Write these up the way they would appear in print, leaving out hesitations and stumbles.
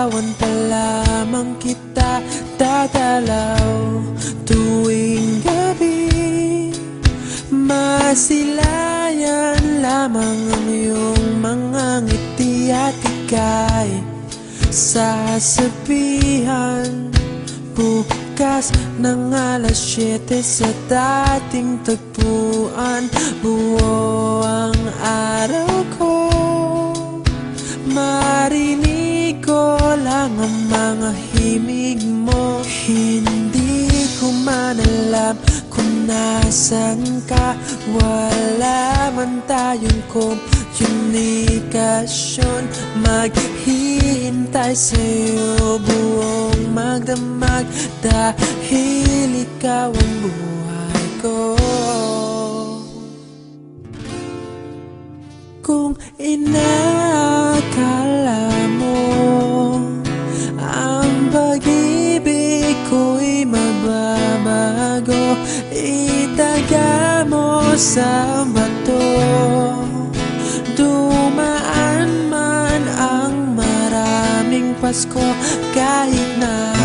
Liligawan pa lamang kita dadalaw tuwing gabi. Masilayan lamang ang iyong mga ngiti at ika'y sasabihan bukas ng alas 7 sa dating tagpuan. Buo ang araw ko, marinig ko lang ang mga himig mo. Hindi ko man alam kung nasan ka, wala man tayong komunikasyon. Maghihintay sa'yo buong magdamag dahil ikaw ang buhay ko. Kung inakala mo ang pag-ibig ko'y mababago, itaga mo sa bato. Dumaan man ang maraming Pasko, kahit na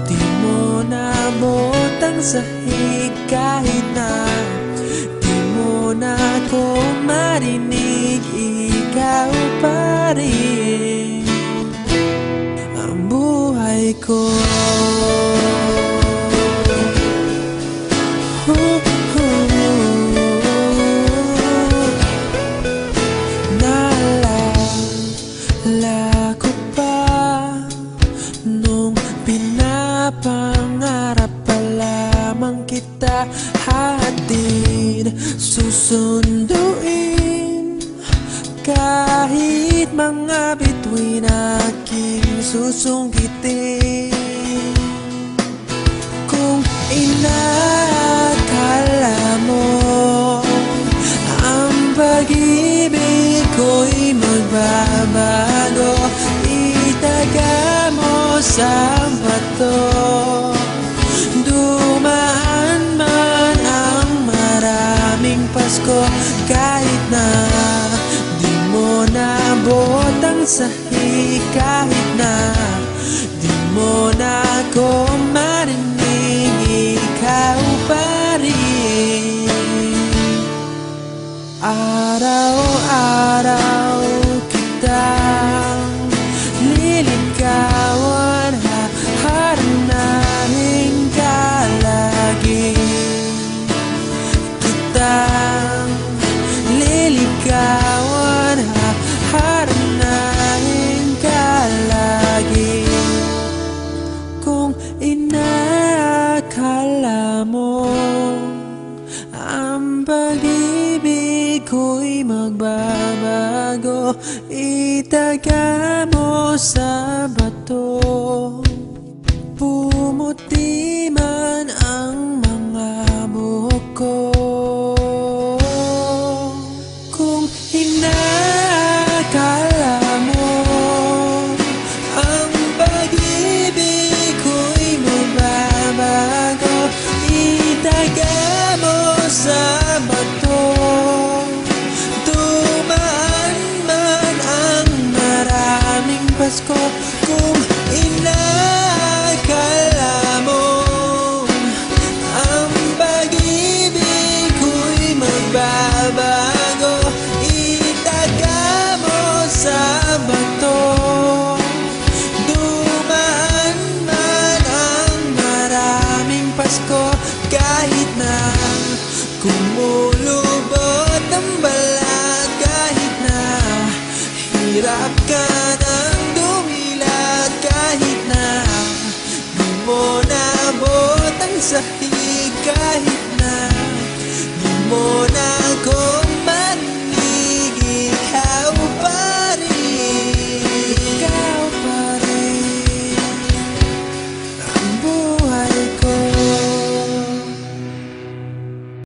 di mo nabot ang sahig, kahit na di mo na ako marinig, ikaw pa rin ang buhay ko. Naalala ko pa nung pinapangarap pa lamang kita, hatid susunduin kahit mga bituin aking susungkitin. Kung inakala mo ang pag-ibig ko'y magbabago, itaga mo sa bato. Dumaan man ang maraming Pasko, kahit na di mo nabot ang sahig, kahit na di mo na ako marinig, ikaw pa rin. Araw-araw kitang liligawan, haharanahin ka lagi. Kitang liligawan, haharanahin ka lagi. Kung inakala mo ang pag-ibig ko'y magbabago, itaga mo sa bato. Pumuti man ang mga buhok ko. Kung inakala mo ang pag-ibig ko'y magbabago, itaga mo sa bato. Dumaan man ang maraming Pasko, kung inakala mo ang pag-ibig ko'y magbabago, itaga mo sa bato. Dumaan man ang maraming Pasko, kahit na kumulubot ang balat, kahit na hirap ka ng dumilat, kahit na di mo nabot ang sahig, kahit na di mo